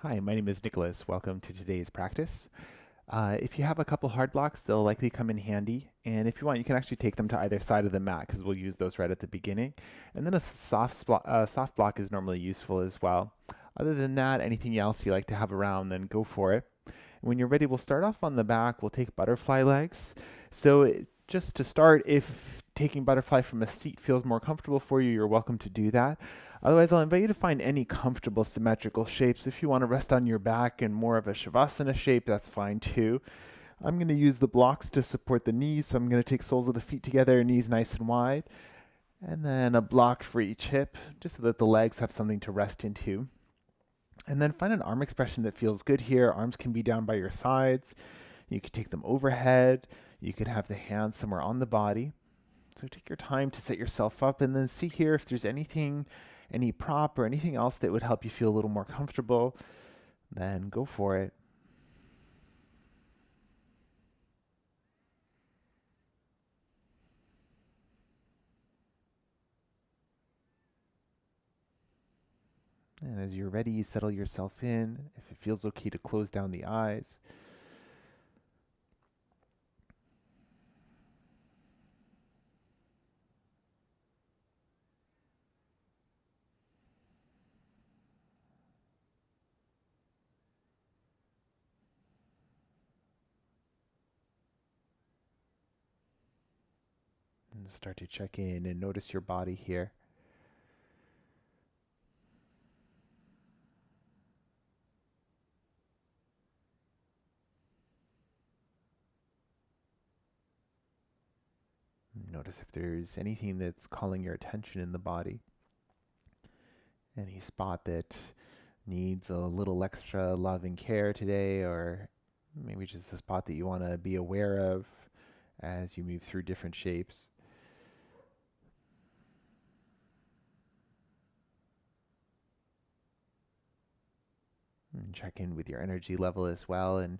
Hi, my name is Nicholas. Welcome to today's practice. If you have a couple hard blocks, they'll likely come in handy. And if you want, you can actually take them to either side of the mat because we'll use those right at the beginning. And then a soft block is normally useful as well. Other than that, anything else you like to have around, then go for it. When you're ready, we'll start off on the back. We'll take butterfly legs. Just to start, if taking butterfly from a seat feels more comfortable for you, you're welcome to do that. Otherwise, I'll invite you to find any comfortable symmetrical shapes. If you want to rest on your back in more of a Shavasana shape, that's fine too. I'm going to use the blocks to support the knees, so I'm going to take soles of the feet together, knees nice and wide, and then a block for each hip, just so that the legs have something to rest into. And then find an arm expression that feels good here. Arms can be down by your sides. You could take them overhead. You could have the hands somewhere on the body. So take your time to set yourself up and then see here if there's anything, any prop or anything else that would help you feel a little more comfortable. Then go for it. And as you're ready, settle yourself in. If it feels okay to close down the eyes. And start to check in and notice your body here. Notice if there's anything that's calling your attention in the body. Any spot that needs a little extra love and care today, or maybe just a spot that you want to be aware of as you move through different shapes. And check in with your energy level as well and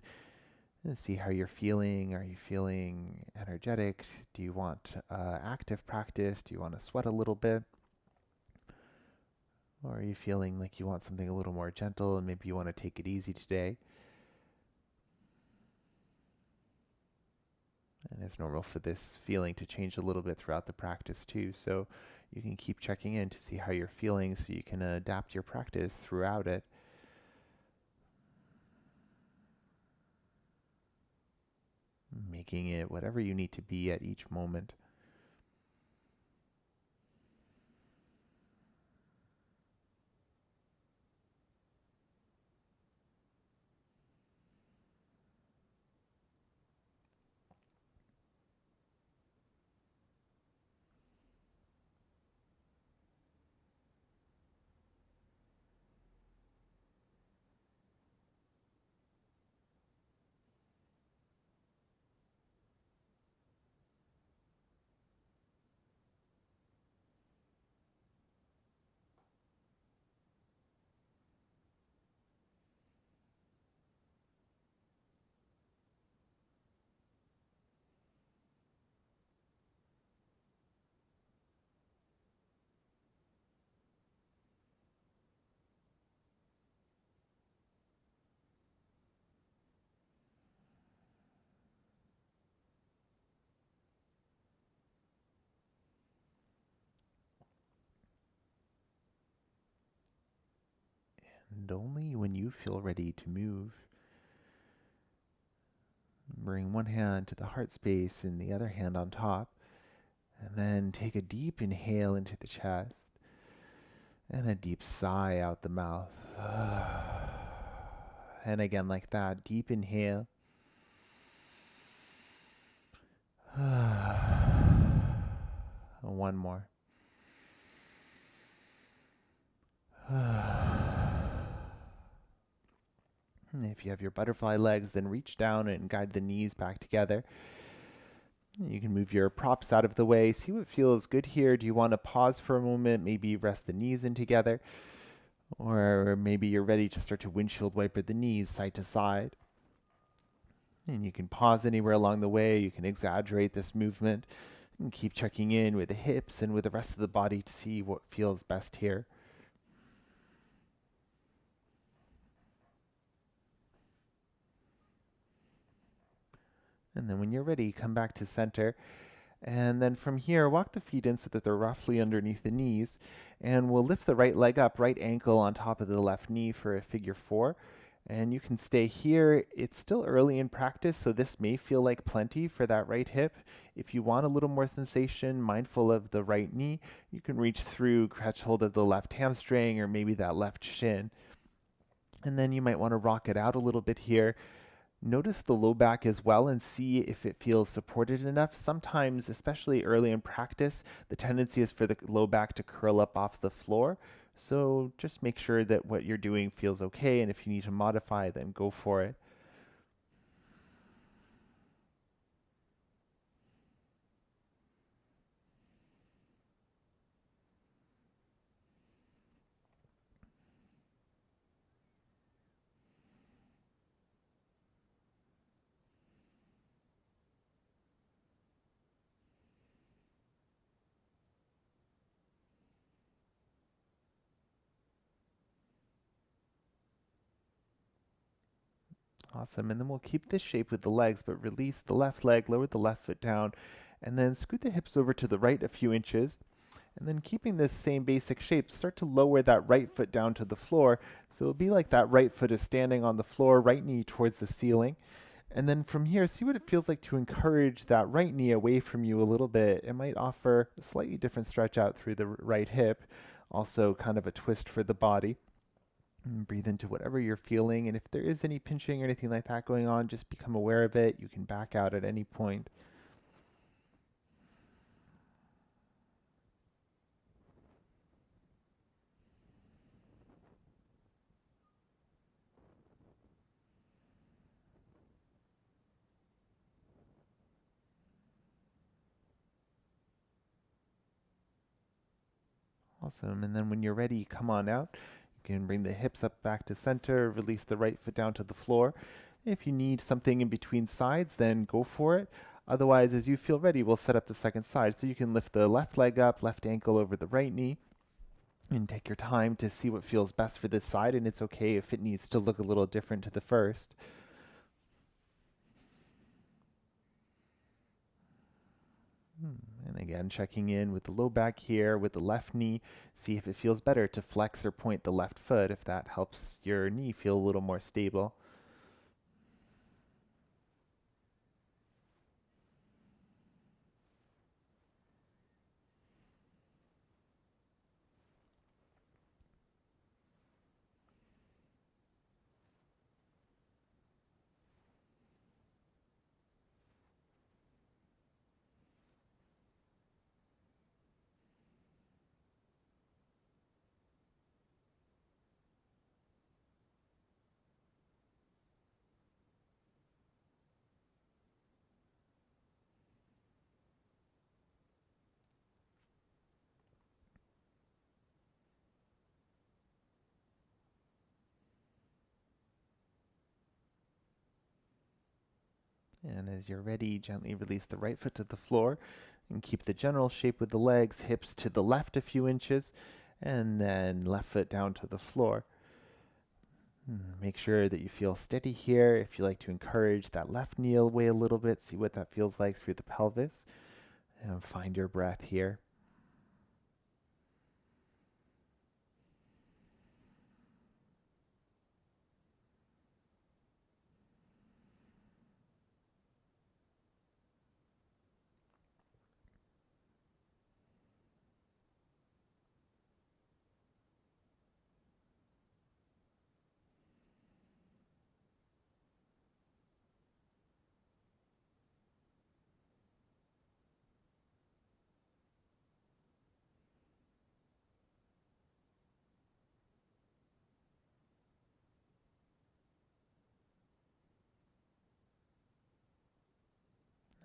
see how you're feeling. Are you feeling energetic? Do you want active practice? Do you want to sweat a little bit? Or are you feeling like you want something a little more gentle and maybe you want to take it easy today? And it's normal for this feeling to change a little bit throughout the practice too. So you can keep checking in to see how you're feeling so you can adapt your practice throughout it. Making it whatever you need to be at each moment. And only when you feel ready to move, bring one hand to the heart space and the other hand on top. And then take a deep inhale into the chest and a deep sigh out the mouth. And again, like that, deep inhale. One more. If you have your butterfly legs, then reach down and guide the knees back together. You can move your props out of the way. See what feels good here. Do you want to pause for a moment? Maybe rest the knees in together. Or maybe you're ready to start to windshield wiper the knees side to side. And you can pause anywhere along the way. You can exaggerate this movement and keep checking in with the hips and with the rest of the body to see what feels best here. And then when you're ready, come back to center. And then from here, walk the feet in so that they're roughly underneath the knees. And we'll lift the right leg up, right ankle on top of the left knee for a figure four. And you can stay here. It's still early in practice, so this may feel like plenty for that right hip. If you want a little more sensation, mindful of the right knee, you can reach through, catch hold of the left hamstring or maybe that left shin. And then you might want to rock it out a little bit here. Notice the low back as well and see if it feels supported enough. Sometimes, especially early in practice, the tendency is for the low back to curl up off the floor. So just make sure that what you're doing feels okay, and if you need to modify, then go for it. Awesome. And then we'll keep this shape with the legs, but release the left leg, lower the left foot down, and then scoot the hips over to the right a few inches. And then keeping this same basic shape, start to lower that right foot down to the floor. So it'll be like that right foot is standing on the floor, right knee towards the ceiling. And then from here, see what it feels like to encourage that right knee away from you a little bit. It might offer a slightly different stretch out through the right hip, also kind of a twist for the body. And breathe into whatever you're feeling. And if there is any pinching or anything like that going on, just become aware of it. You can back out at any point. Awesome. And then when you're ready, come on out. You can bring the hips up back to center, release the right foot down to the floor. If you need something in between sides, then go for it. Otherwise, as you feel ready, we'll set up the second side. So you can lift the left leg up, left ankle over the right knee, and take your time to see what feels best for this side. And it's okay if it needs to look a little different to the first. And again, checking in with the low back here with the left knee. See if it feels better to flex or point the left foot if that helps your knee feel a little more stable. And as you're ready, gently release the right foot to the floor and keep the general shape with the legs, hips to the left a few inches, and then left foot down to the floor. Make sure that you feel steady here. If you like to encourage that left knee away a little bit, see what that feels like through the pelvis, and find your breath here.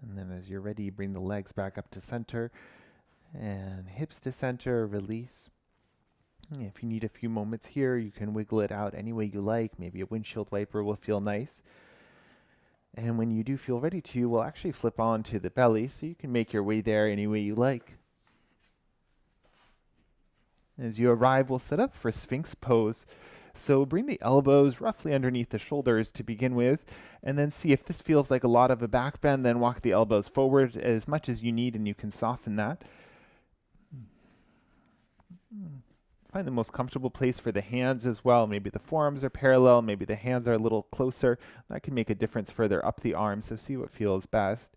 And then as you're ready, bring the legs back up to center and hips to center, release. If you need a few moments here, you can wiggle it out any way you like. Maybe a windshield wiper will feel nice. And when you do feel ready to, we'll actually flip on to the belly, so you can make your way there any way you like. As you arrive, we'll set up for Sphinx pose. So bring the elbows roughly underneath the shoulders to begin with, and then see if this feels like a lot of a back bend, then walk the elbows forward as much as you need and you can soften that. Find the most comfortable place for the hands as well. Maybe the forearms are parallel, maybe the hands are a little closer. That can make a difference further up the arm, so see what feels best.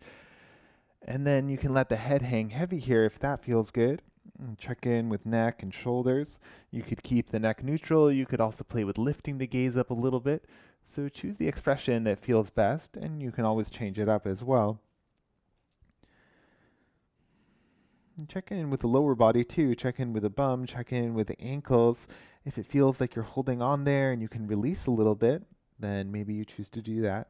And then you can let the head hang heavy here if that feels good. And check in with neck and shoulders. You could keep the neck neutral. You could also play with lifting the gaze up a little bit. So choose the expression that feels best, and you can always change it up as well. And check in with the lower body too. Check in with the bum, check in with the ankles. If it feels like you're holding on there and you can release a little bit, then maybe you choose to do that.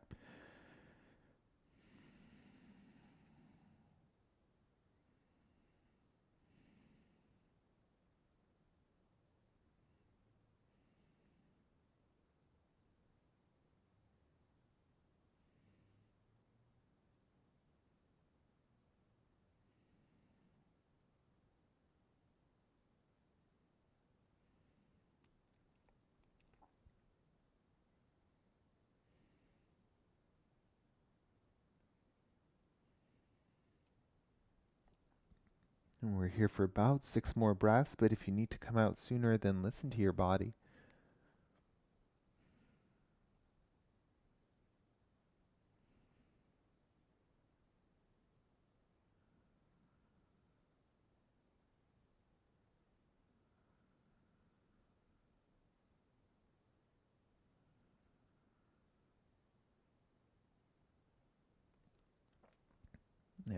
And we're here for about 6 more breaths, but if you need to come out sooner, then listen to your body.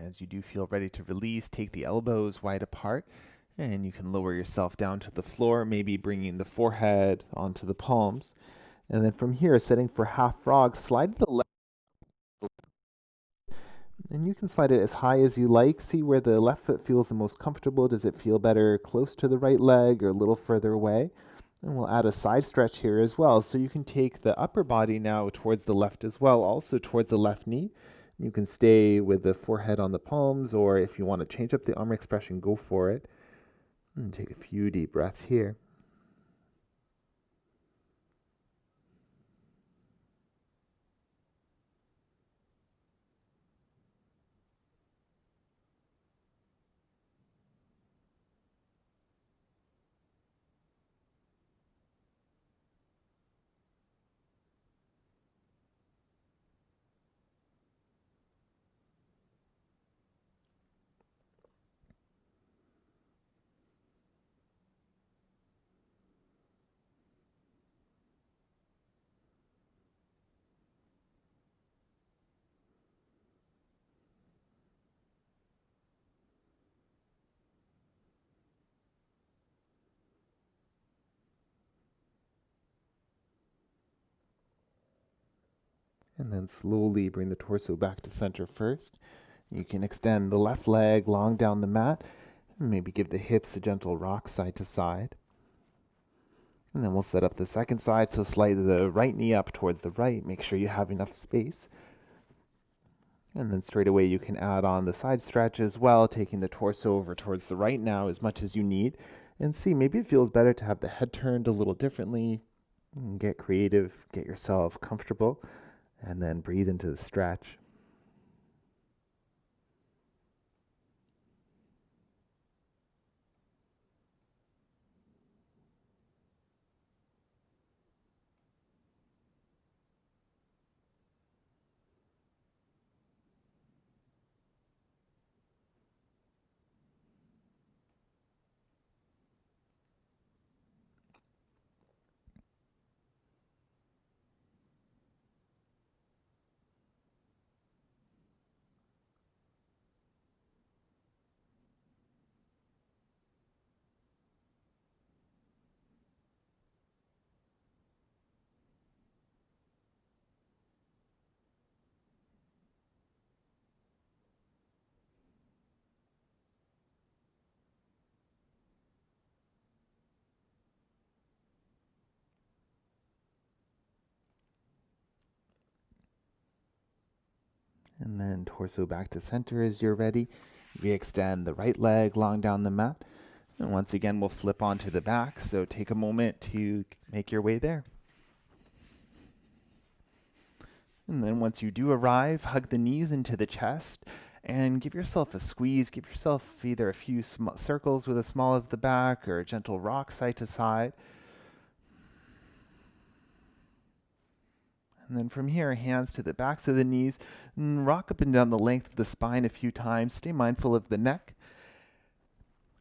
As you do feel ready to release, take the elbows wide apart, and you can lower yourself down to the floor, maybe bringing the forehead onto the palms. And then from here, setting for half frog, slide to the left. And you can slide it as high as you like. See where the left foot feels the most comfortable. Does it feel better close to the right leg or a little further away? And we'll add a side stretch here as well. So you can take the upper body now towards the left as well, also towards the left knee. You can stay with the forehead on the palms, or if you want to change up the arm expression, go for it. And take a few deep breaths here. And then slowly bring the torso back to center first. You can extend the left leg long down the mat, and maybe give the hips a gentle rock side to side. And then we'll set up the second side, so slide the right knee up towards the right. Make sure you have enough space. And then straight away you can add on the side stretch as well, taking the torso over towards the right now as much as you need. And see, maybe it feels better to have the head turned a little differently. Get creative, get yourself comfortable, and then breathe into the stretch. And then torso back to center as you're ready. Re-extend the right leg long down the mat. And once again, we'll flip onto the back, so take a moment to make your way there. And then once you do arrive, hug the knees into the chest and give yourself a squeeze. Give yourself either a few circles with a small of the back or a gentle rock side to side. And then from here, hands to the backs of the knees, and rock up and down the length of the spine a few times. Stay mindful of the neck.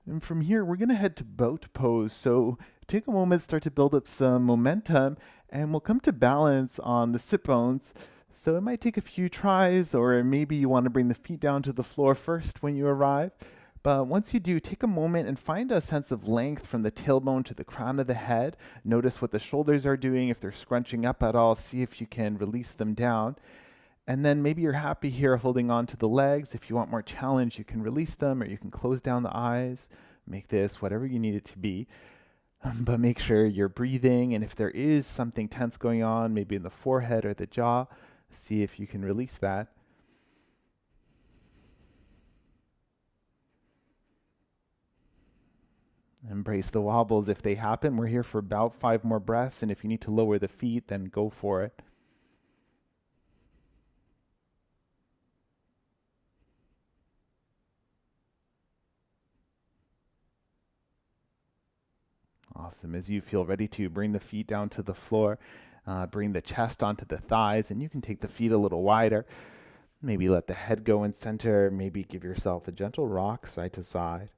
And from here, we're going to head to boat pose. So take a moment, start to build up some momentum, and we'll come to balance on the sit bones. So it might take a few tries, or maybe you want to bring the feet down to the floor first when you arrive. But once you do, take a moment and find a sense of length from the tailbone to the crown of the head. Notice what the shoulders are doing. If they're scrunching up at all, see if you can release them down. And then maybe you're happy here holding on to the legs. If you want more challenge, you can release them or you can close down the eyes. Make this whatever you need it to be. But make sure you're breathing. And if there is something tense going on, maybe in the forehead or the jaw, see if you can release that. Embrace the wobbles if they happen. We're here for about 5 more breaths. And if you need to lower the feet, then go for it. Awesome. As you feel ready to, bring the feet down to the floor, bring the chest onto the thighs, and you can take the feet a little wider. Maybe let the head go in center. Maybe give yourself a gentle rock side to side.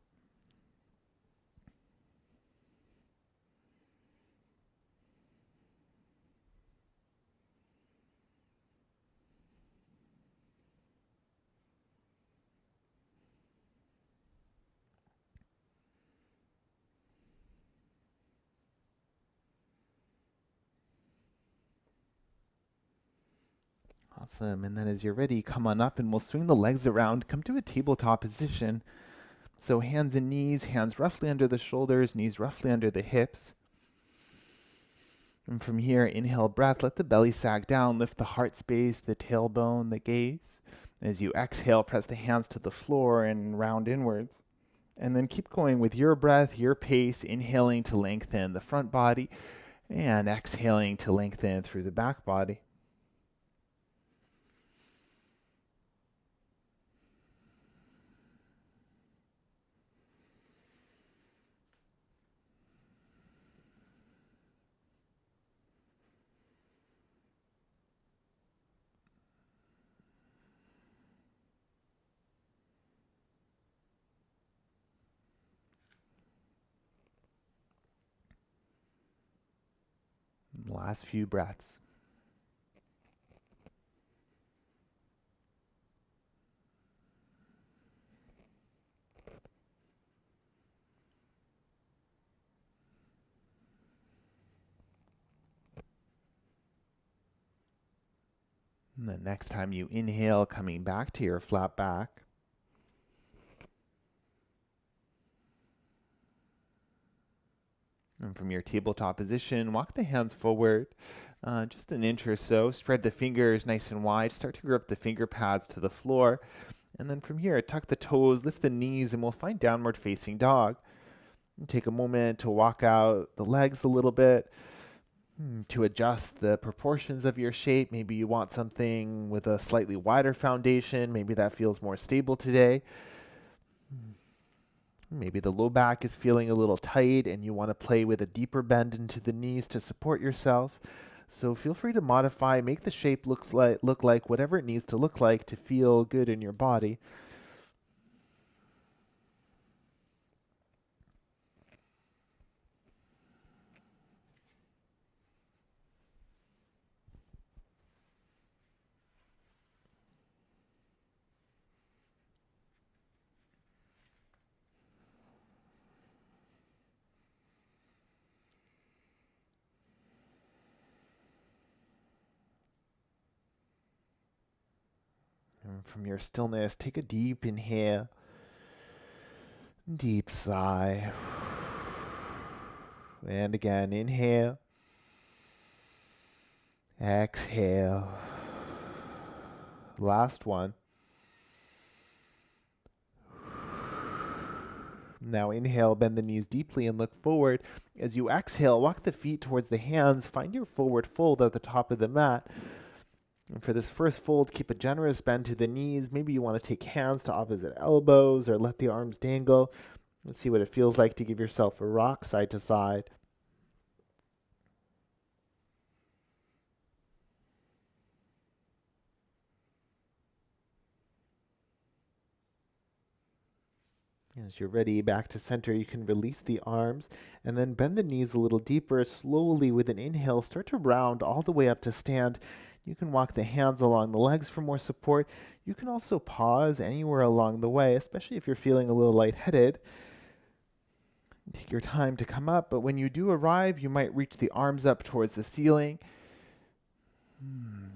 Awesome. And then as you're ready, come on up and we'll swing the legs around. Come to a tabletop position. So hands and knees, hands roughly under the shoulders, knees roughly under the hips. And from here, inhale breath, let the belly sag down, lift the heart space, the tailbone, the gaze. As you exhale, press the hands to the floor and round inwards. And then keep going with your breath, your pace, inhaling to lengthen the front body and exhaling to lengthen through the back body. Last few breaths. And the next time you inhale, coming back to your flat back. And from your tabletop position, walk the hands forward just an inch or so. Spread the fingers nice and wide. Start to grip the finger pads to the floor. And then from here, tuck the toes, lift the knees, and we'll find downward facing dog. And take a moment to walk out the legs a little bit to adjust the proportions of your shape. Maybe you want something with a slightly wider foundation. Maybe that feels more stable today. Maybe the low back is feeling a little tight and you want to play with a deeper bend into the knees to support yourself. So feel free to modify, make the shape look like whatever it needs to look like to feel good in your body. And from your stillness, take a deep inhale, deep sigh. And again, inhale, exhale. Last one. Now inhale, bend the knees deeply and look forward. As you exhale, walk the feet towards the hands. Find your forward fold at the top of the mat. And for this first fold, keep a generous bend to the knees. Maybe you want to take hands to opposite elbows or let the arms dangle. Let's see what it feels like to give yourself a rock side to side. As you're ready, back to center, you can release the arms and then bend the knees a little deeper. Slowly, with an inhale, start to round all the way up to stand. You can walk the hands along the legs for more support. You can also pause anywhere along the way, especially if you're feeling a little lightheaded. Take your time to come up, but when you do arrive, you might reach the arms up towards the ceiling.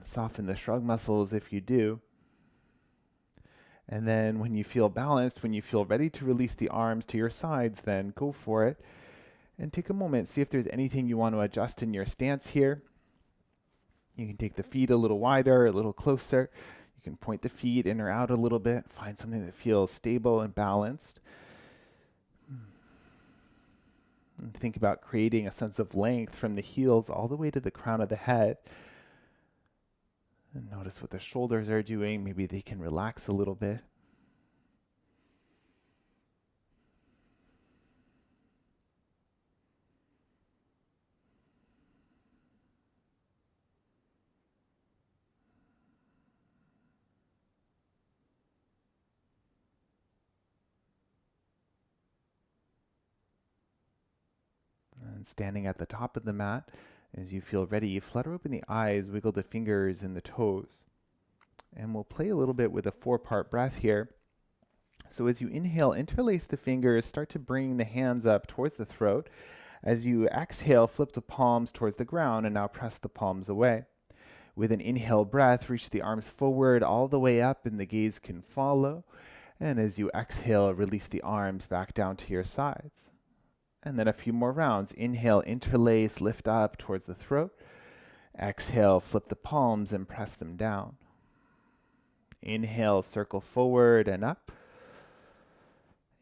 Soften the shrug muscles if you do. And then when you feel balanced, when you feel ready to release the arms to your sides, then go for it. And take a moment, see if there's anything you want to adjust in your stance here. You can take the feet a little wider, a little closer. You can point the feet in or out a little bit. Find something that feels stable and balanced. And think about creating a sense of length from the heels all the way to the crown of the head. And notice what the shoulders are doing. Maybe they can relax a little bit. And standing at the top of the mat, as you feel ready, flutter open the eyes, wiggle the fingers and the toes. And we'll play a little bit with a 4-part breath here. So as you inhale, interlace the fingers, start to bring the hands up towards the throat. As you exhale, flip the palms towards the ground and now press the palms away. With an inhale breath, reach the arms forward all the way up and the gaze can follow. And as you exhale, release the arms back down to your sides. And then a few more rounds. Inhale, interlace, lift up towards the throat. Exhale, flip the palms and press them down. Inhale, circle forward and up.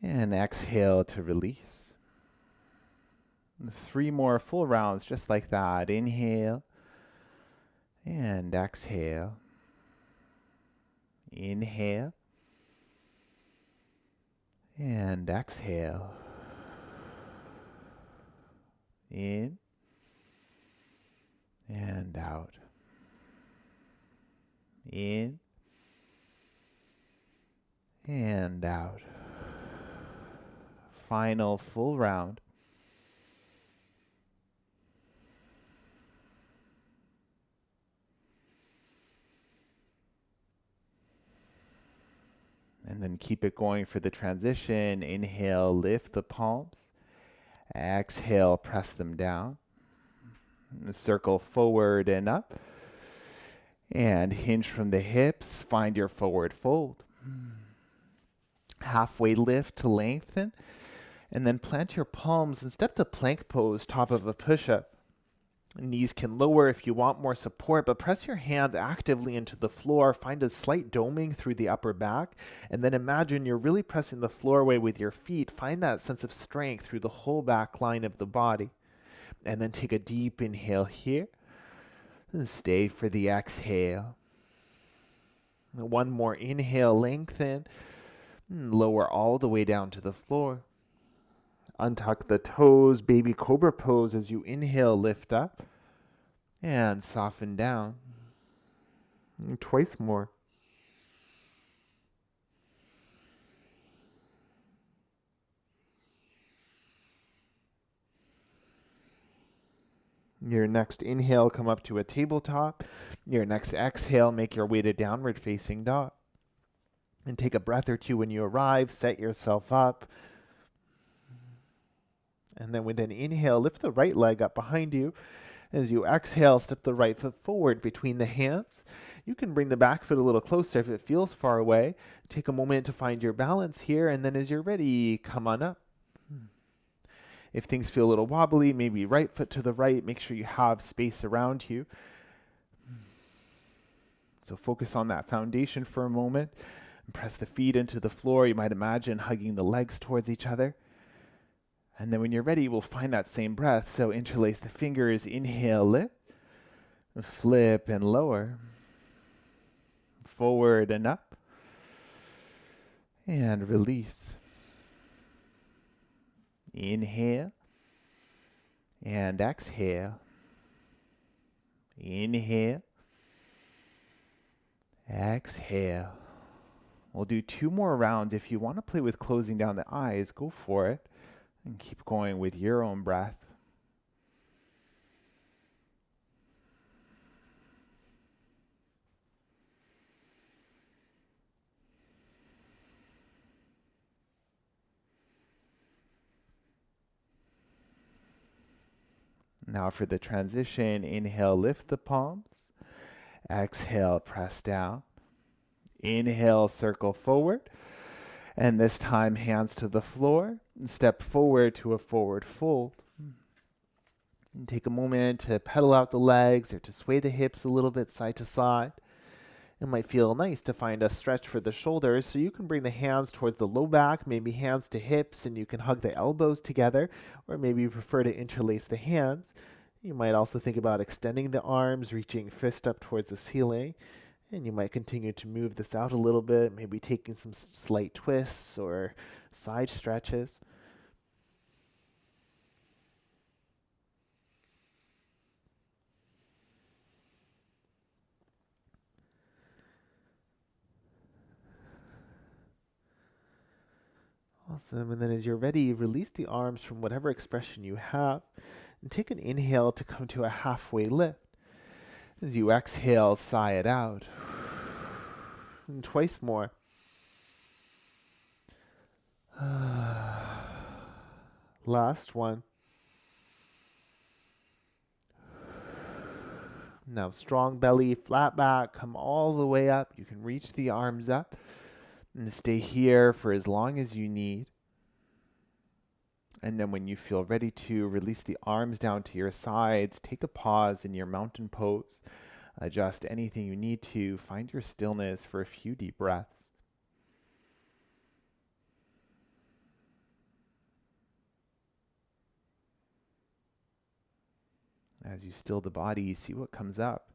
And exhale to release. 3 more full rounds just like that. Inhale and exhale. Inhale and exhale. In and out. In and out. Final full round. And then keep it going for the transition. Inhale, lift the palms. Exhale, press them down. Circle forward and up. And hinge from the hips. Find your forward fold. Halfway lift to lengthen. And then plant your palms and step to plank pose, top of a push-up. Knees can lower if you want more support, but press your hands actively into the floor. Find a slight doming through the upper back, and then imagine you're really pressing the floor away with your feet. Find that sense of strength through the whole back line of the body. And then take a deep inhale here, and stay for the exhale. One more inhale, lengthen, lower all the way down to the floor. Untuck the toes, baby cobra pose as you inhale, lift up, and soften down. And twice more. Your next inhale, come up to a tabletop. Your next exhale, make your way to downward facing dog. And take a breath or two when you arrive, set yourself up. And then with an inhale, lift the right leg up behind you. As you exhale, step the right foot forward between the hands. You can bring the back foot a little closer if it feels far away. Take a moment to find your balance here, and then as you're ready, come on up. If things feel a little wobbly, maybe right foot to the right, make sure you have space around you. So focus on that foundation for a moment. And press the feet into the floor. You might imagine hugging the legs towards each other. And then when you're ready, we'll find that same breath. So interlace the fingers, inhale, lift, flip and lower, forward and up, and release. Inhale and exhale. Inhale, exhale. We'll do 2 more rounds. If you want to play with closing down the eyes, go for it. And keep going with your own breath. Now for the transition, inhale, lift the palms. Exhale, press down. Inhale, circle forward. And this time, hands to the floor. And step forward to a forward fold. And take a moment to pedal out the legs or to sway the hips a little bit side to side. It might feel nice to find a stretch for the shoulders, so you can bring the hands towards the low back, maybe hands to hips, and you can hug the elbows together, or maybe you prefer to interlace the hands. You might also think about extending the arms, reaching fist up towards the ceiling, and you might continue to move this out a little bit, maybe taking some slight twists or side stretches. Awesome. And then as you're ready, release the arms from whatever expression you have and take an inhale to come to a halfway lift. As you exhale, sigh it out. And twice more. Last one. Now strong belly, flat back, come all the way up. You can reach the arms up and stay here for as long as you need. And then when you feel ready to, release the arms down to your sides. Take a pause in your mountain pose. Adjust anything you need to. Find your stillness for a few deep breaths. As you still the body, see what comes up.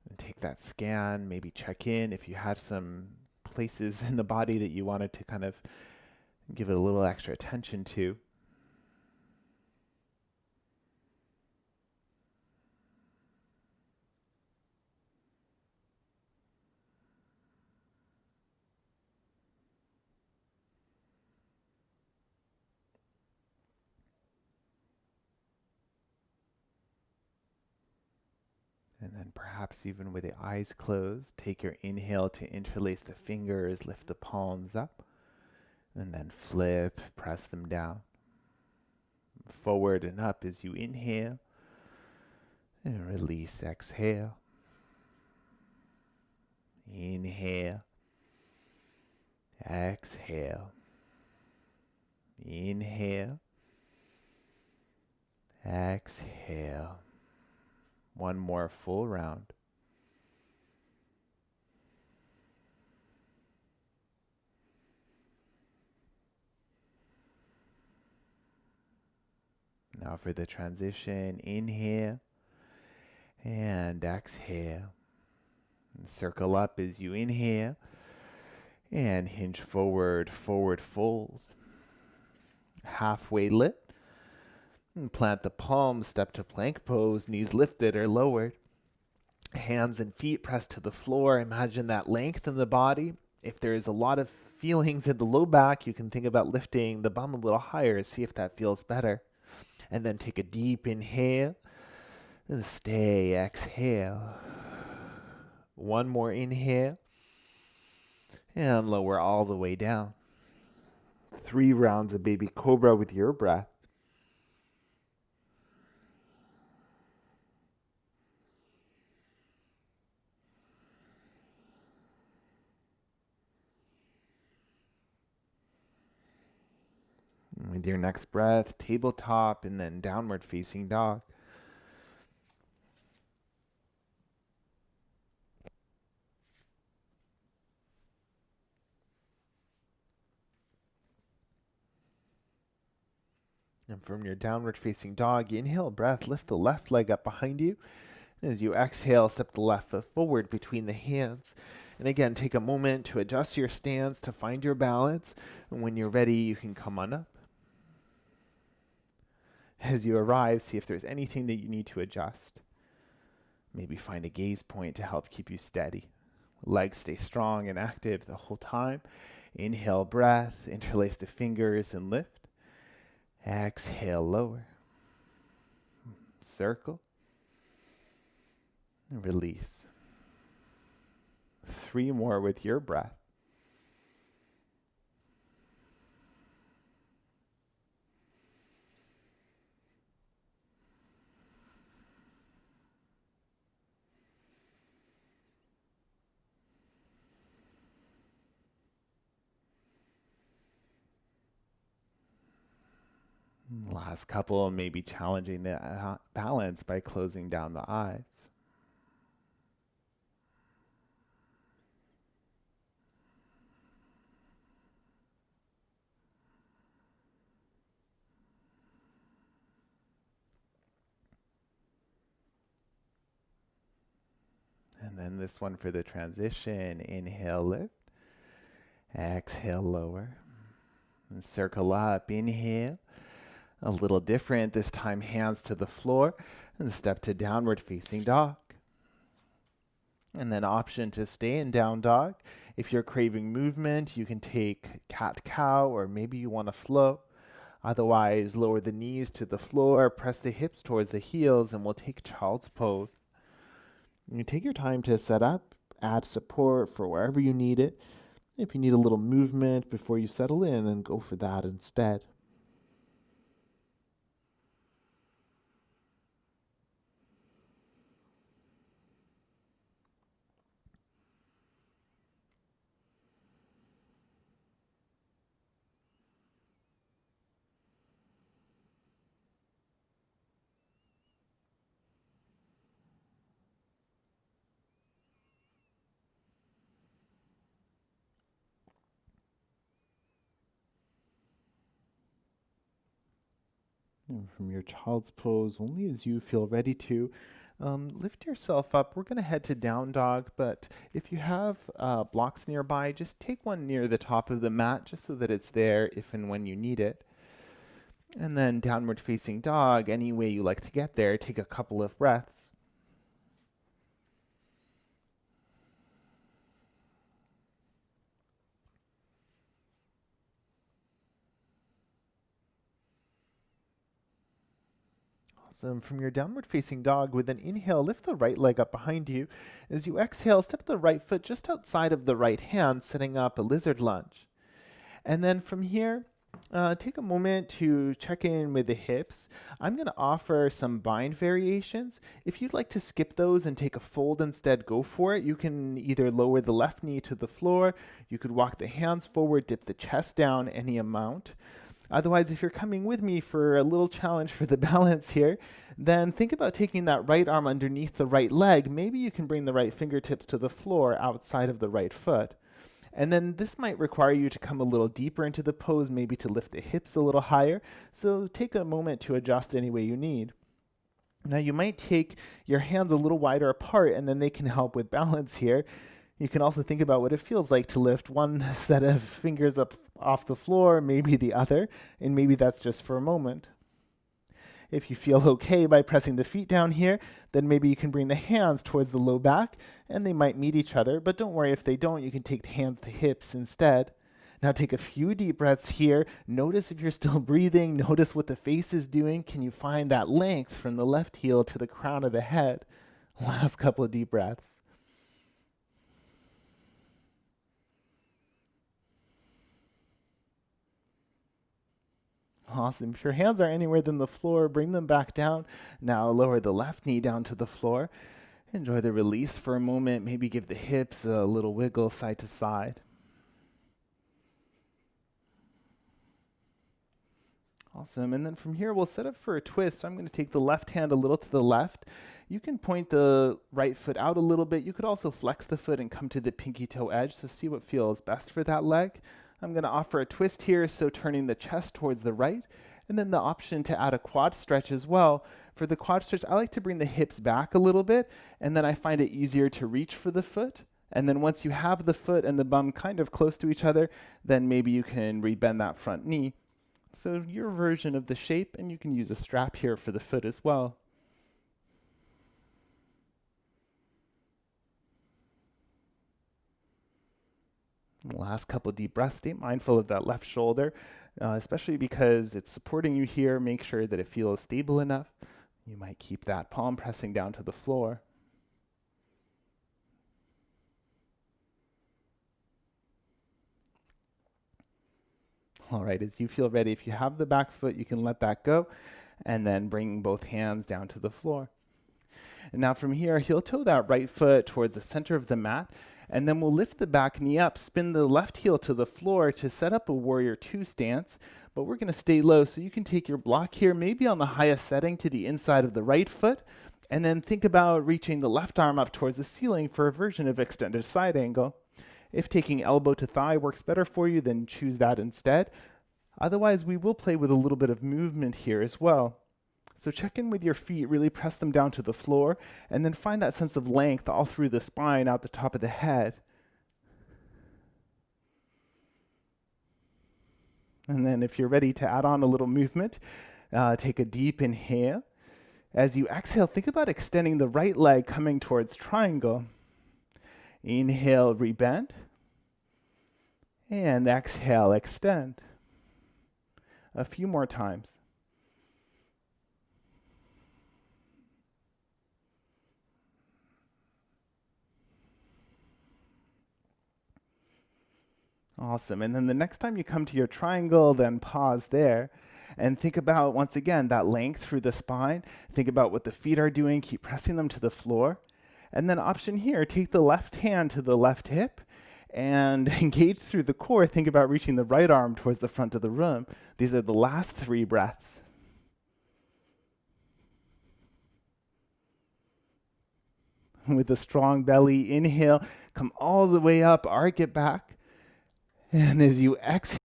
And take that scan, maybe check in if you had some places in the body that you wanted to kind of give it a little extra attention to. And then perhaps even with the eyes closed, take your inhale to interlace the fingers, lift the palms up, and then flip, press them down. Forward and up as you inhale, and release, exhale. Inhale, exhale. Inhale, exhale. One more full round. Now for the transition, inhale and exhale. And circle up as you inhale and hinge forward, forward fold. Halfway lift. And plant the palms, step to plank pose, knees lifted or lowered. Hands and feet pressed to the floor. Imagine that length in the body. If there is a lot of feelings in the low back, you can think about lifting the bum a little higher, see if that feels better. And then take a deep inhale and stay, exhale. One more inhale and lower all the way down. 3 rounds of baby cobra with your breath. With your next breath, tabletop and then downward facing dog. And from your downward facing dog, inhale, breath, lift the left leg up behind you. And as you exhale, step the left foot forward between the hands. And again, take a moment to adjust your stance, to find your balance. And when you're ready, you can come on up. As you arrive, see if there's anything that you need to adjust. Maybe find a gaze point to help keep you steady. Legs stay strong and active the whole time. Inhale, breath, interlace the fingers and lift. Exhale, lower. Circle. And release. 3 more with your breath. Last couple, maybe challenging the balance by closing down the eyes. And then this one for the transition. Inhale, lift. Exhale, lower. And circle up. Inhale. A little different. This time, hands to the floor. And step to downward facing dog. And then option to stay in down dog. If you're craving movement, you can take cat-cow, or maybe you want to flow. Otherwise, lower the knees to the floor, press the hips towards the heels, and we'll take child's pose. You take your time to set up, add support for wherever you need it. If you need a little movement before you settle in, then go for that instead. And from your child's pose, only as you feel ready to, lift yourself up. We're going to head to down dog, but if you have blocks nearby, just take one near the top of the mat just so that it's there if and when you need it. And then downward facing dog, any way you like to get there, take a couple of breaths. Awesome. From your downward facing dog, with an inhale, lift the right leg up behind you. As you exhale, step the right foot just outside of the right hand, setting up a lizard lunge. And then from here, take a moment to check in with the hips. I'm going to offer some bind variations. If you'd like to skip those and take a fold instead, go for it. You can either lower the left knee to the floor. You could walk the hands forward, dip the chest down any amount. Otherwise, if you're coming with me for a little challenge for the balance here, then think about taking that right arm underneath the right leg. Maybe you can bring the right fingertips to the floor outside of the right foot. And then this might require you to come a little deeper into the pose, maybe to lift the hips a little higher. So take a moment to adjust any way you need. Now you might take your hands a little wider apart, and then they can help with balance here. You can also think about what it feels like to lift one set of fingers up off the floor, maybe the other, and maybe that's just for a moment. If you feel okay by pressing the feet down here, then maybe you can bring the hands towards the low back, and they might meet each other, but don't worry if they don't, you can take the hands to the hips instead. Now take a few deep breaths here. Notice if you're still breathing. Notice what the face is doing. Can you find that length from the left heel to the crown of the head? Last couple of deep breaths. Awesome. If your hands are anywhere than the floor, bring them back down. Now lower the left knee down to the floor. Enjoy the release for a moment. Maybe give the hips a little wiggle side to side. Awesome. And then from here, we'll set up for a twist. So I'm going to take the left hand a little to the left. You can point the right foot out a little bit. You could also flex the foot and come to the pinky toe edge. So see what feels best for that leg. I'm going to offer a twist here, so turning the chest towards the right, And then the option to add a quad stretch as well. For the quad stretch, I like to bring the hips back a little bit, and then I find it easier to reach for the foot. And then once you have the foot and the bum kind of close to each other, then maybe you can rebend that front knee. So your version of the shape, and you can use a strap here for the foot as well. Last couple deep breaths. Stay mindful of that left shoulder, especially because it's supporting you here. Make sure that it feels stable enough. You might keep that palm pressing down to the floor. All right, as you feel ready, if you have the back foot, you can let that go and then bring both hands down to the floor. And now from here, heel toe that right foot towards the center of the mat, and then we'll lift the back knee up, spin the left heel to the floor to set up a warrior two stance, but we're gonna stay low. So you can take your block here, maybe on the highest setting to the inside of the right foot, and then think about reaching the left arm up towards the ceiling for a version of extended side angle. If taking elbow to thigh works better for you, then choose that instead. Otherwise, we will play with a little bit of movement here as well. So check in with your feet, really press them down to the floor, and then find that sense of length all through the spine, out the top of the head. And then if you're ready to add on a little movement, take a deep inhale. As you exhale, think about extending the right leg coming towards triangle. Inhale, rebend. And exhale, extend. A few more times. Awesome. And then the next time you come to your triangle, then pause there and think about, once again, that length through the spine. Think about what the feet are doing. Keep pressing them to the floor. And then option here, take the left hand to the left hip and engage through the core. Think about reaching the right arm towards the front of the room. These are the last 3 breaths. With a strong belly, inhale, come all the way up, arc it back. And as you exhale,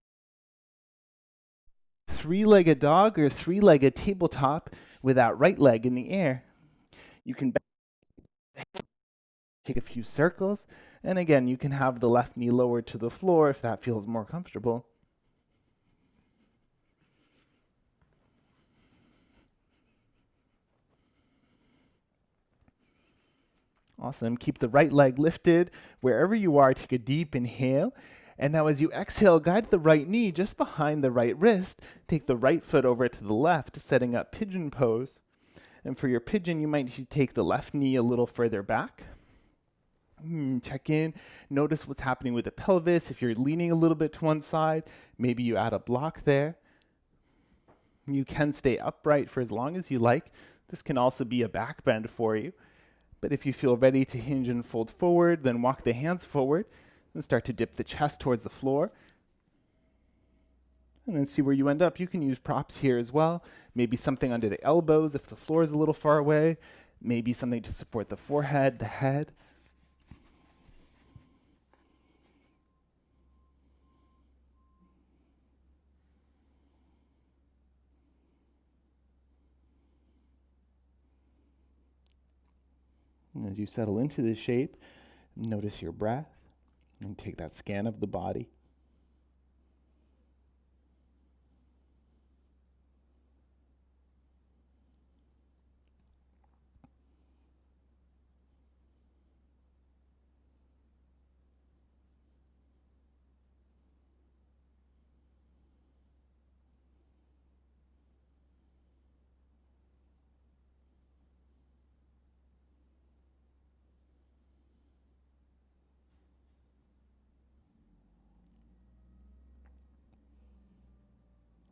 3-legged dog or 3-legged tabletop with that right leg in the air. You can take a few circles, and again, you can have the left knee lowered to the floor if that feels more comfortable. Awesome. Keep the right leg lifted. Wherever you are, take a deep inhale. And now as you exhale, guide the right knee just behind the right wrist. Take the right foot over to the left, setting up pigeon pose. And for your pigeon, you might need to take the left knee a little further back. Check in. Notice what's happening with the pelvis. If you're leaning a little bit to one side, maybe you add a block there. You can stay upright for as long as you like. This can also be a back bend for you. But if you feel ready to hinge and fold forward, then walk the hands forward and start to dip the chest towards the floor. And then see where you end up. You can use props here as well. Maybe something under the elbows if the floor is a little far away. Maybe something to support the forehead, the head. And as you settle into this shape, notice your breath and take that scan of the body.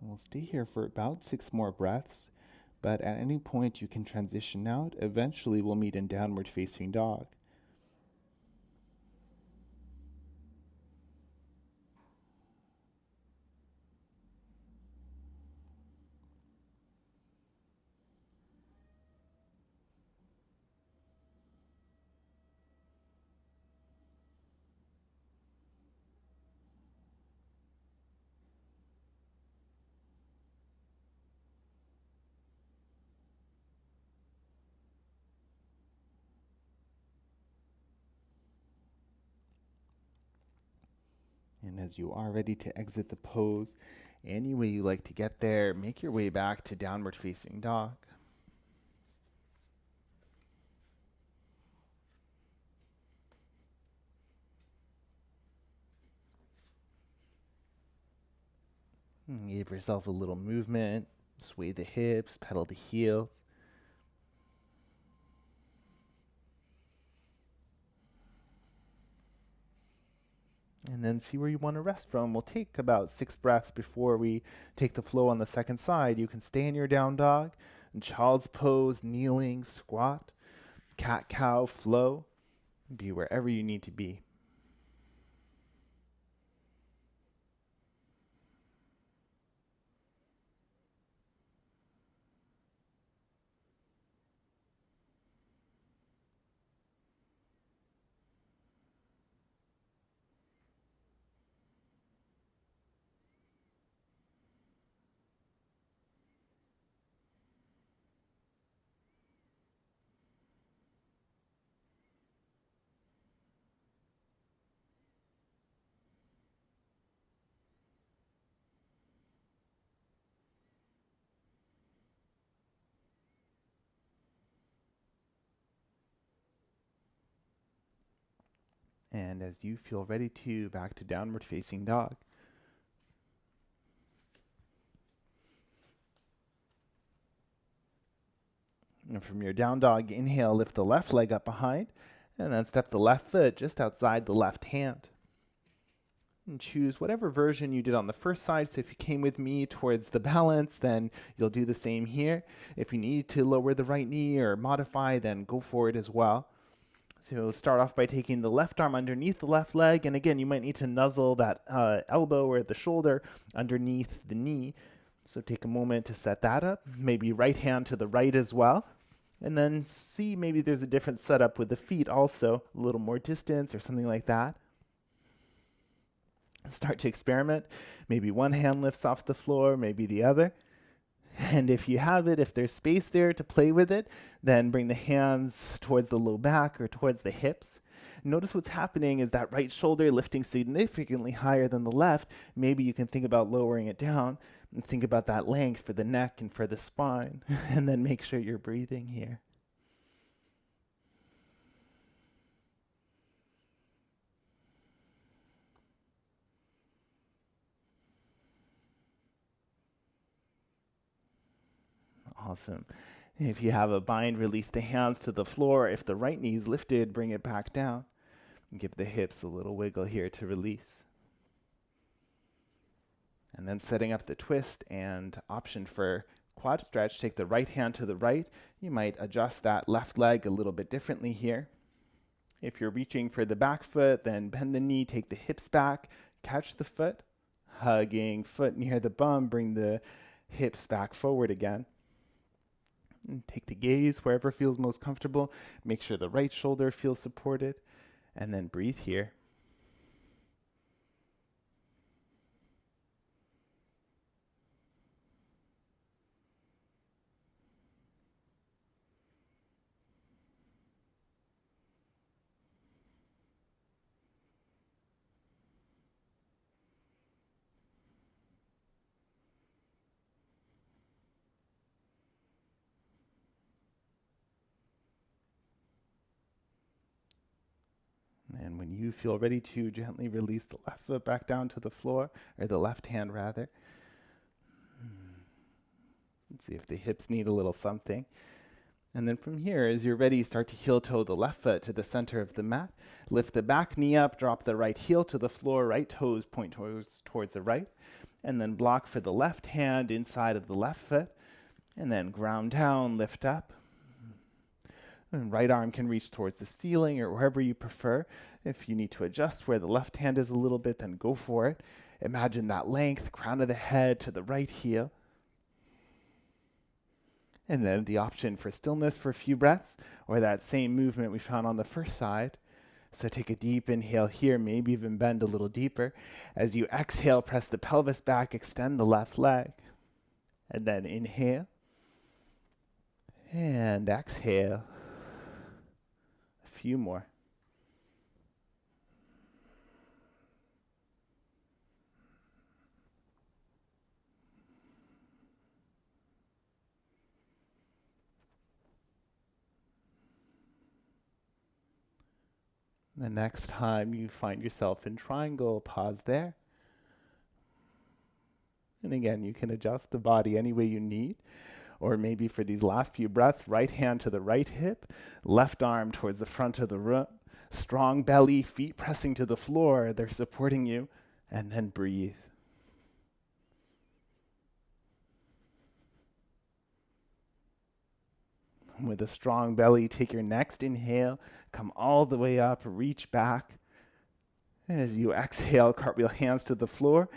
We'll stay here for about 6 more breaths, but at any point you can transition out. Eventually we'll meet in downward facing dog. And as you are ready to exit the pose, any way you like to get there, make your way back to downward facing dog. Give yourself a little movement, sway the hips, pedal the heels. And then see where you want to rest from. We'll take about 6 breaths before we take the flow on the second side. You can stay in your down dog, in child's pose, kneeling, squat, cat-cow, flow. Be wherever you need to be. And as you feel ready to, back to downward facing dog. And from your down dog, inhale, lift the left leg up behind, and then step the left foot just outside the left hand. And choose whatever version you did on the first side. So if you came with me towards the balance, then you'll do the same here. If you need to lower the right knee or modify, then go for it as well. So start off by taking the left arm underneath the left leg. And again, you might need to nuzzle that elbow or the shoulder underneath the knee. So take a moment to set that up. Maybe right hand to the right as well. And then see maybe there's a different setup with the feet also, a little more distance or something like that. Start to experiment. Maybe one hand lifts off the floor, maybe the other. And if you have it, if there's space there to play with it, then bring the hands towards the low back or towards the hips. Notice what's happening is that right shoulder lifting significantly higher than the left. Maybe you can think about lowering it down and think about that length for the neck and for the spine. And then make sure you're breathing here. Awesome. If you have a bind, release the hands to the floor. If the right knee is lifted, bring it back down. Give the hips a little wiggle here to release. And then setting up the twist and option for quad stretch, take the right hand to the right. You might adjust that left leg a little bit differently here. If you're reaching for the back foot, then bend the knee, take the hips back, catch the foot, hugging foot near the bum, bring the hips back forward again. And take the gaze wherever feels most comfortable. Make sure the right shoulder feels supported. And then breathe here. And when you feel ready to, gently release the left foot back down to the floor, or the left hand rather. Let's see if the hips need a little something. And then from here, as you're ready, start to heel toe the left foot to the center of the mat. Lift the back knee up, drop the right heel to the floor, right toes point towards the right. And then block for the left hand inside of the left foot. And then ground down, lift up. And right arm can reach towards the ceiling or wherever you prefer. If you need to adjust where the left hand is a little bit, then go for it. Imagine that length, crown of the head to the right heel. And then the option for stillness for a few breaths, or that same movement we found on the first side. So take a deep inhale here, maybe even bend a little deeper. As you exhale, press the pelvis back, extend the left leg. And then inhale. And exhale. A few more. The next time you find yourself in triangle, pause there. And again, you can adjust the body any way you need. Or maybe for these last few breaths, right hand to the right hip, left arm towards the front of the room, strong belly, feet pressing to the floor, they're supporting you, and then breathe. With a strong belly, take your next inhale, come all the way up, reach back. As you exhale, cartwheel hands to the floor,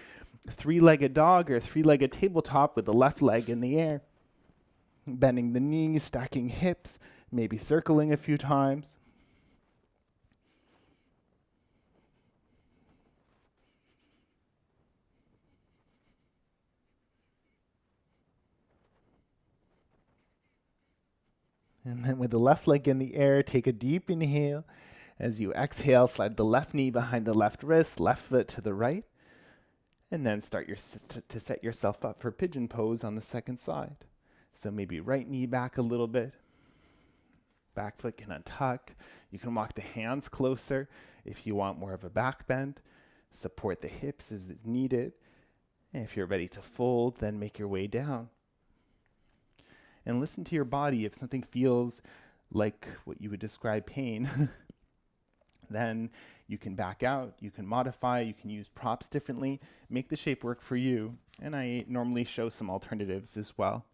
three-legged dog or three-legged tabletop with the left leg in the air. Bending the knees, stacking hips, maybe circling a few times. And then with the left leg in the air, take a deep inhale. As you exhale, slide the left knee behind the left wrist, left foot to the right. And then start to set yourself up for pigeon pose on the second side. So maybe right knee back a little bit. Back foot can untuck. You can walk the hands closer if you want more of a back bend. Support the hips as needed. And if you're ready to fold, then make your way down. And listen to your body. If something feels like what you would describe pain, then you can back out, you can modify, you can use props differently, make the shape work for you. And I normally show some alternatives as well.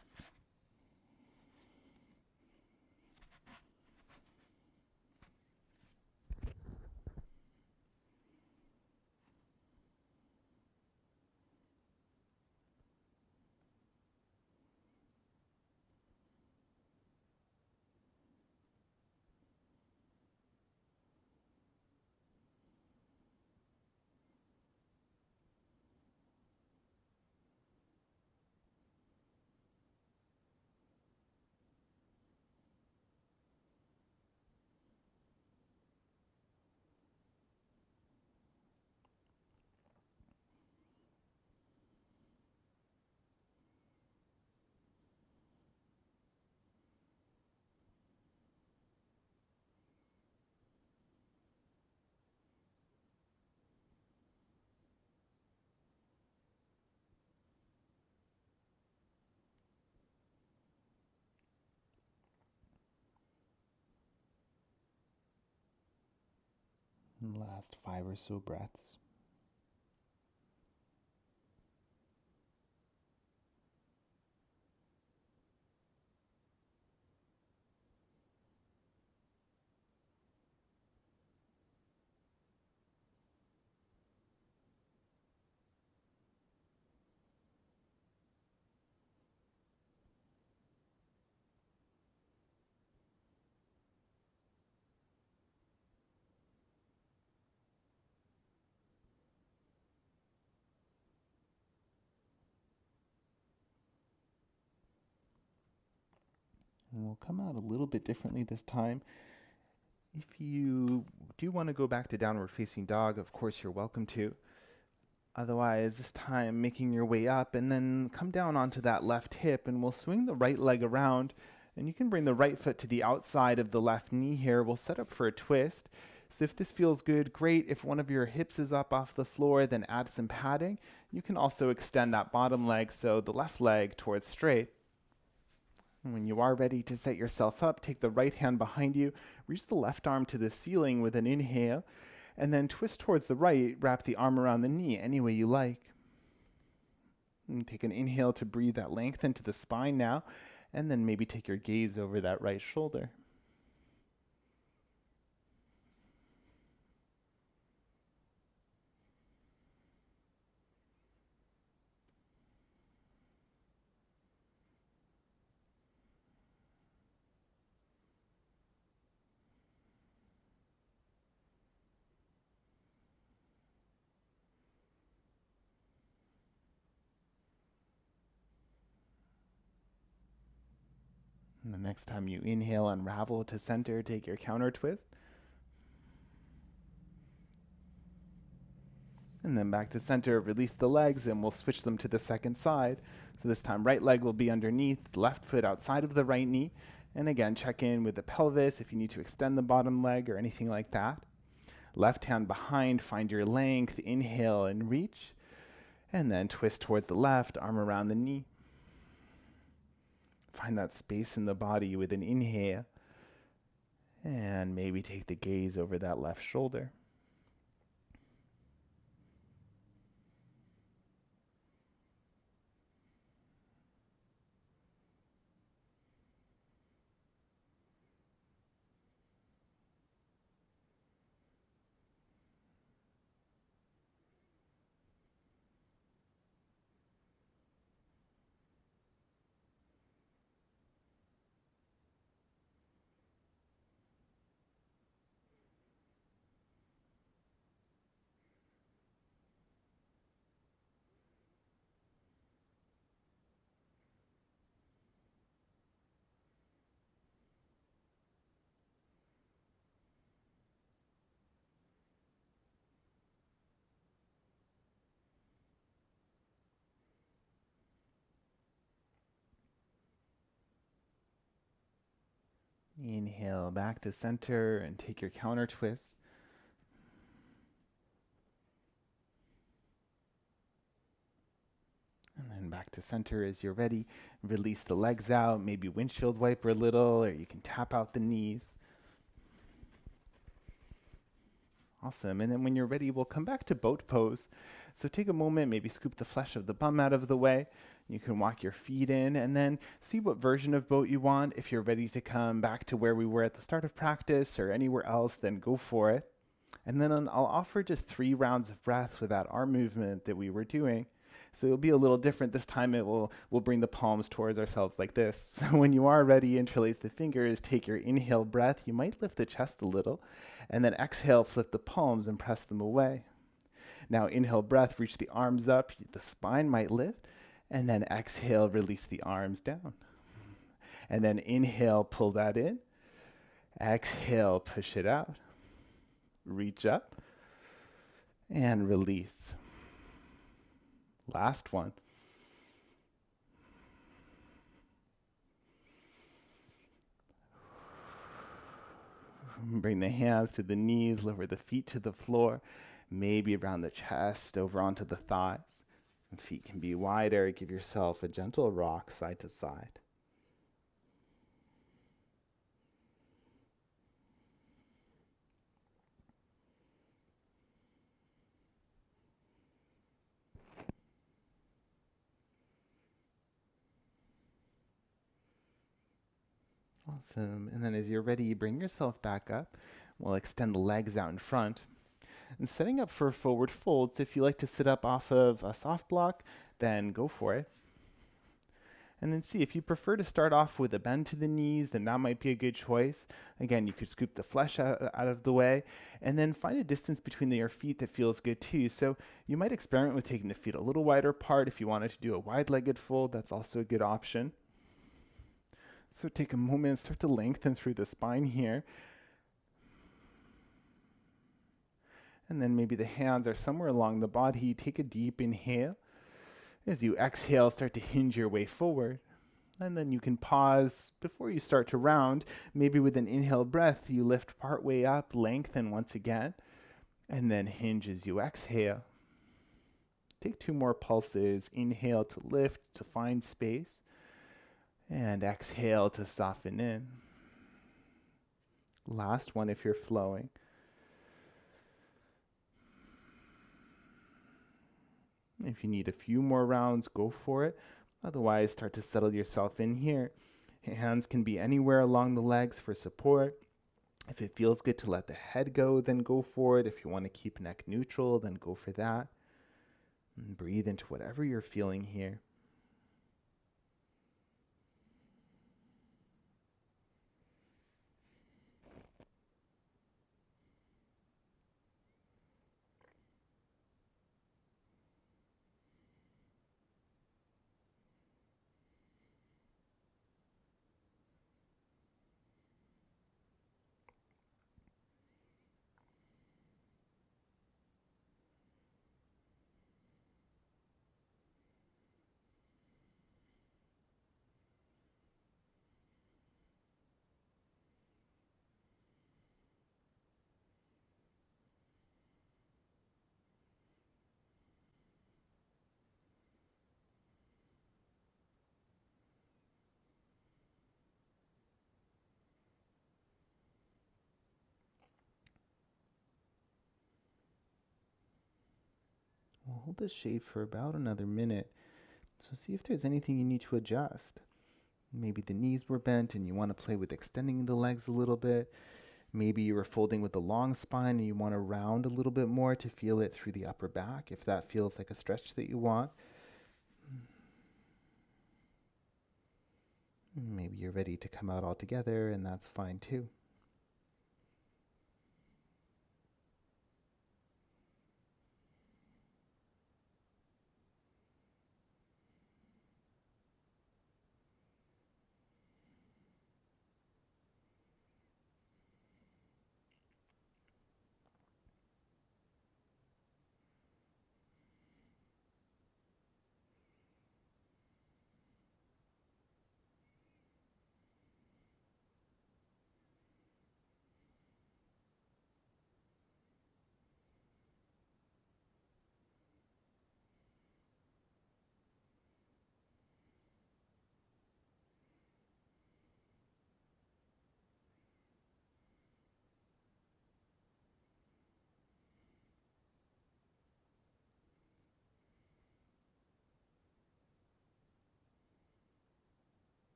And last 5 or so breaths. And we'll come out a little bit differently this time. If you do want to go back to downward facing dog, of course you're welcome to. Otherwise, this time making your way up and then come down onto that left hip, and we'll swing the right leg around, and you can bring the right foot to the outside of the left knee here. We'll set up for a twist. So if this feels good, great. If one of your hips is up off the floor, then add some padding. You can also extend that bottom leg, so the left leg towards straight. And when you are ready to set yourself up, take the right hand behind you, reach the left arm to the ceiling with an inhale, and then twist towards the right, wrap the arm around the knee any way you like. And take an inhale to breathe that length into the spine now, and then maybe take your gaze over that right shoulder. And the next time you inhale, unravel to center, take your counter twist. And then back to center, release the legs, and we'll switch them to the second side. So this time, right leg will be underneath, left foot outside of the right knee. And again, check in with the pelvis if you need to extend the bottom leg or anything like that. Left hand behind, find your length, inhale and reach. And then twist towards the left, arm around the knee. Find that space in the body with an inhale. And maybe take the gaze over that left shoulder. Inhale back to center and take your counter twist. And then back to center as you're ready. Release the legs out, maybe windshield wiper a little, or you can tap out the knees. Awesome. And then when you're ready, we'll come back to boat pose. So take a moment, maybe scoop the flesh of the bum out of the way. You can walk your feet in and then see what version of boat you want. If you're ready to come back to where we were at the start of practice or anywhere else, then go for it. And then I'll offer just 3 rounds of breath with that arm movement that we were doing. So it'll be a little different. This time we'll bring the palms towards ourselves like this. So when you are ready, interlace the fingers, take your inhale breath. You might lift the chest a little. And then exhale, flip the palms and press them away. Now inhale breath, reach the arms up. The spine might lift. And then exhale, release the arms down. And then inhale, pull that in. Exhale, push it out. Reach up. And release. Last one. Bring the hands to the knees, lower the feet to the floor, maybe around the chest, over onto the thighs. The feet can be wider. Give yourself a gentle rock side to side. Awesome. And then as you're ready, bring yourself back up. We'll extend the legs out in front. And setting up for a forward fold, so if you like to sit up off of a soft block, then go for it. And then see, if you prefer to start off with a bend to the knees, then that might be a good choice. Again, you could scoop the flesh out of the way, and then find a distance between your feet that feels good too. So you might experiment with taking the feet a little wider apart. If you wanted to do a wide-legged fold, that's also a good option. So take a moment, start to lengthen through the spine here. And then maybe the hands are somewhere along the body. Take a deep inhale. As you exhale, start to hinge your way forward. And then you can pause before you start to round. Maybe with an inhale breath, you lift part way up, lengthen once again, and then hinge as you exhale. Take 2 more pulses. Inhale to lift, to find space. And exhale to soften in. Last one if you're flowing. If you need a few more rounds, go for it. Otherwise, start to settle yourself in here. Hands can be anywhere along the legs for support. If it feels good to let the head go, then go for it. If you want to keep neck neutral, then go for that. And breathe into whatever you're feeling here. hold this shape for about another minute. So see if there's anything you need to adjust. Maybe the knees were bent and you want to play with extending the legs a little bit. Maybe you were folding with the long spine and you want to round a little bit more to feel it through the upper back, if that feels like a stretch that you want. Maybe you're ready to come out altogether, and that's fine too.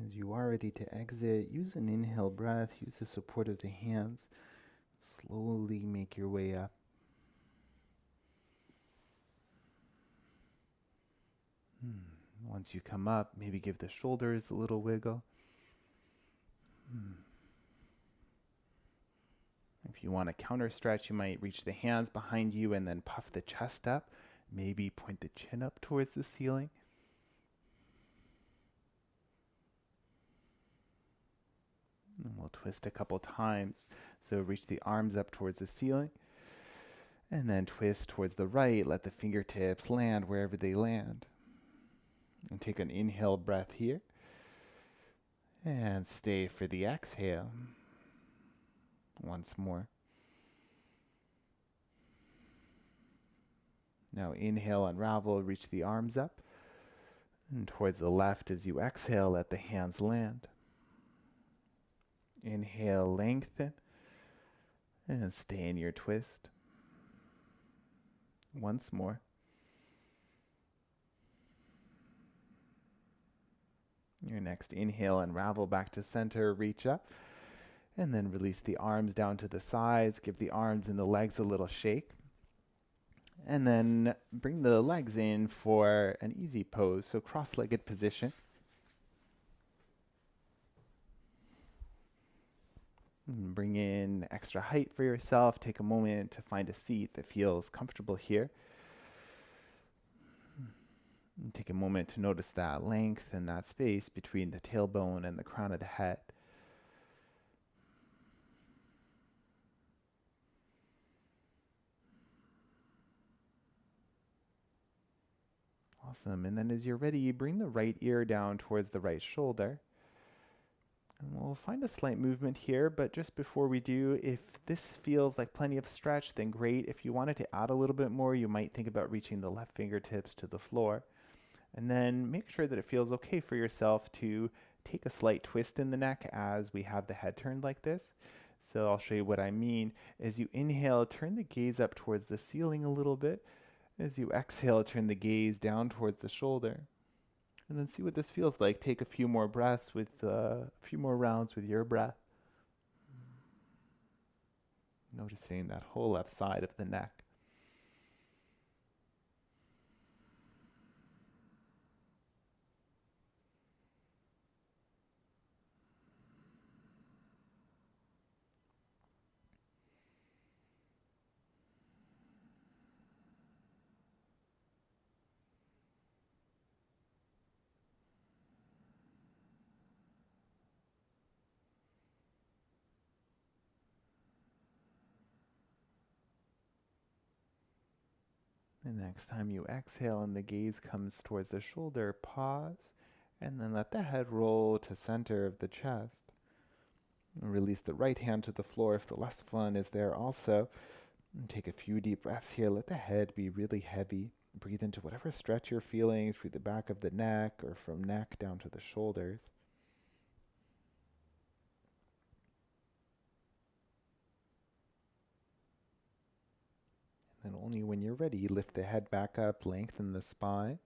As you are ready to exit, use an inhale breath, use the support of the hands. Slowly make your way up. Once you come up, maybe give the shoulders a little wiggle. If you want to counter stretch, you might reach the hands behind you and then puff the chest up. Maybe point the chin up towards the ceiling. And we'll twist a couple times. So reach the arms up towards the ceiling. And then twist towards the right. Let the fingertips land wherever they land. And take an inhale breath here. And stay for the exhale. Once more. Now inhale, unravel, reach the arms up. And towards the left as you exhale, let the hands land. Inhale, lengthen. And stay in your twist. Once more. Your next inhale, unravel back to center, reach up. And then release the arms down to the sides. Give the arms and the legs a little shake. And then bring the legs in for an easy pose, so cross-legged position. And bring in extra height for yourself. Take a moment to find a seat that feels comfortable here. And take a moment to notice that length and that space between the tailbone and the crown of the head. Awesome. And then as you're ready, bring the right ear down towards the right shoulder. And we'll find a slight movement here, but just before we do, if this feels like plenty of stretch, then great. If you wanted to add a little bit more, you might think about reaching the left fingertips to the floor. And then make sure that it feels okay for yourself to take a slight twist in the neck as we have the head turned like this. So I'll show you what I mean. As you inhale, turn the gaze up towards the ceiling a little bit. As you exhale, turn the gaze down towards the shoulder. And then see what this feels like. Take a few more breaths with a few more rounds with your breath. Noticing that whole left side of the neck. The next time you exhale and the gaze comes towards the shoulder, pause, and then let the head roll to center of the chest. Release the right hand to the floor if the left one is there also. And take a few deep breaths here. Let the head be really heavy. Breathe into whatever stretch you're feeling through the back of the neck or from neck down to the shoulders. And only when you're ready, lift the head back up, lengthen the spine,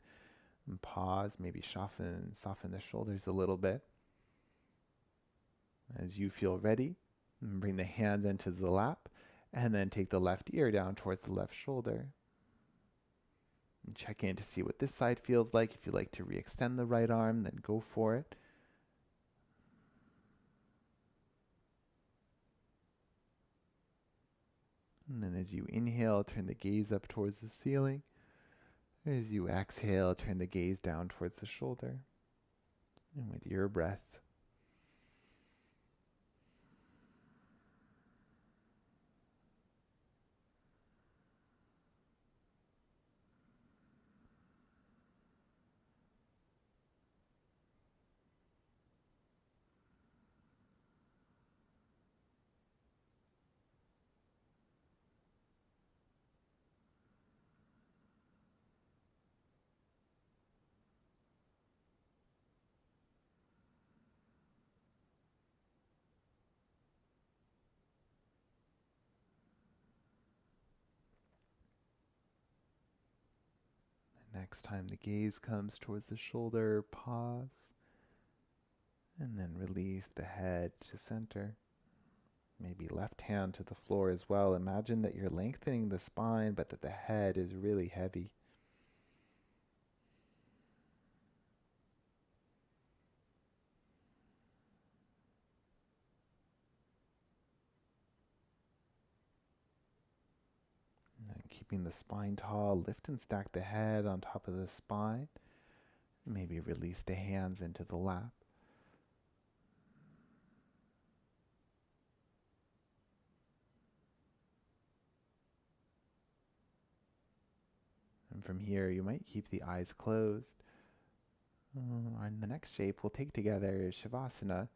and pause, maybe soften the shoulders a little bit. As you feel ready, bring the hands into the lap, and then take the left ear down towards the left shoulder. And check in to see what this side feels like. If you like to re-extend the right arm, then go for it. And then as you inhale, turn the gaze up towards the ceiling. As you exhale, turn the gaze down towards the shoulder. And with your breath, next time the gaze comes towards the shoulder, pause, and then release the head to center. Maybe left hand to the floor as well. Imagine that you're lengthening the spine, but that the head is really heavy. And keeping the spine tall, lift and stack the head on top of the spine. Maybe release the hands into the lap. And from here, you might keep the eyes closed. And the next shape we'll take together is Shavasana.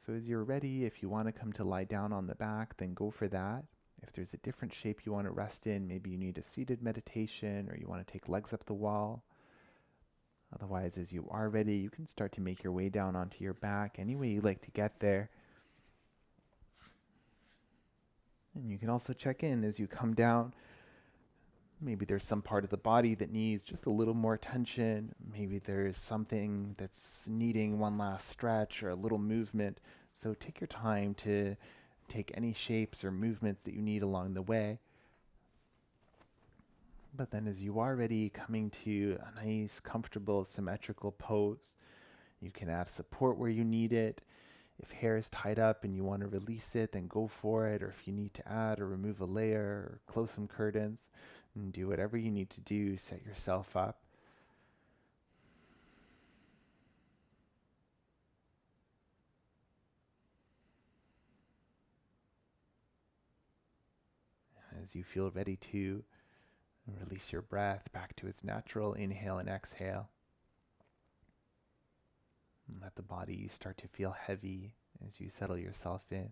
So as you're ready, if you want to come to lie down on the back, then go for that. If there's a different shape you want to rest in, maybe you need a seated meditation or you want to take legs up the wall. Otherwise, as you are ready, you can start to make your way down onto your back any way you like to get there. And you can also check in as you come down. Maybe there's some part of the body that needs just a little more attention. Maybe there's something that's needing one last stretch or a little movement. So take your time to take any shapes or movements that you need along the way. But then as you are ready, coming to a nice, comfortable, symmetrical pose, you can add support where you need it. If hair is tied up and you want to release it, then go for it. Or if you need to add or remove a layer or close some curtains, and do whatever you need to do, set yourself up. As you feel ready to, release your breath back to its natural inhale and exhale. And let the body start to feel heavy as you settle yourself in.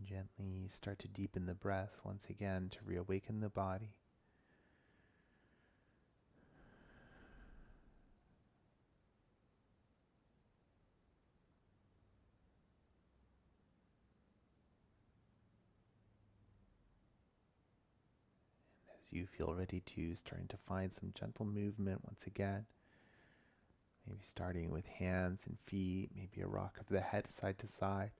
Gently start to deepen the breath once again to reawaken the body. As you feel ready to, starting to find some gentle movement once again. Maybe starting with hands and feet, maybe a rock of the head side to side.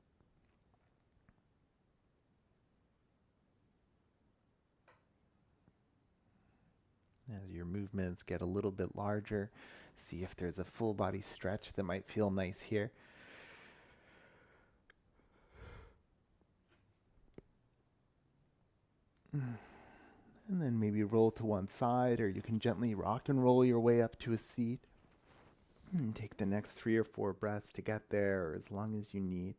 As your movements get a little bit larger, see if there's a full body stretch that might feel nice here. And then maybe roll to one side, or you can gently rock and roll your way up to a seat. And take the next 3 or 4 breaths to get there, or as long as you need.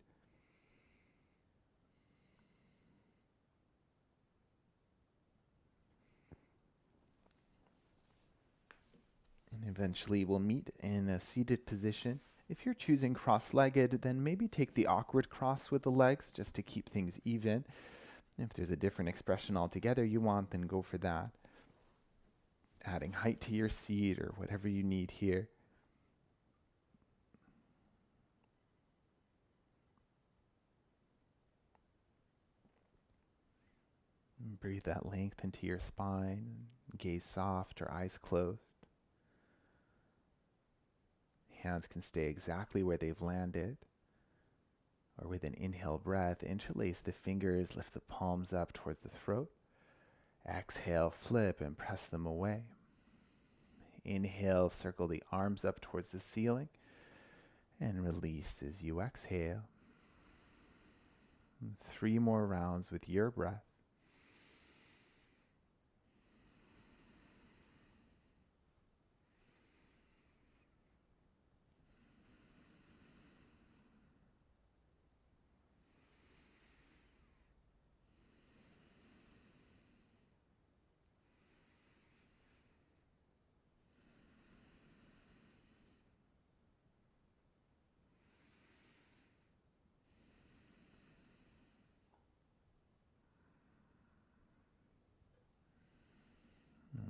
And eventually we'll meet in a seated position. If you're choosing cross-legged, then maybe take the awkward cross with the legs just to keep things even. If there's a different expression altogether you want, then go for that. Adding height to your seat or whatever you need here. And breathe that length into your spine. Gaze soft or eyes closed. Hands can stay exactly where they've landed. Or with an inhale breath, interlace the fingers, lift the palms up towards the throat. Exhale, flip and press them away. Inhale, circle the arms up towards the ceiling. And release as you exhale. 3 more rounds with your breath.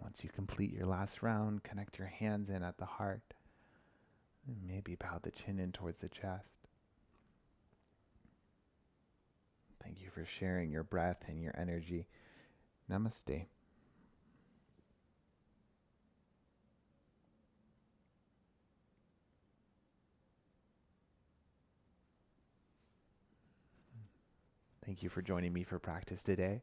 Once you complete your last round, connect your hands in at the heart. And maybe bow the chin in towards the chest. Thank you for sharing your breath and your energy. Namaste. Thank you for joining me for practice today.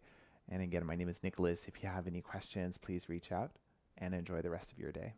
And again, my name is Nicholas. If you have any questions, please reach out and enjoy the rest of your day.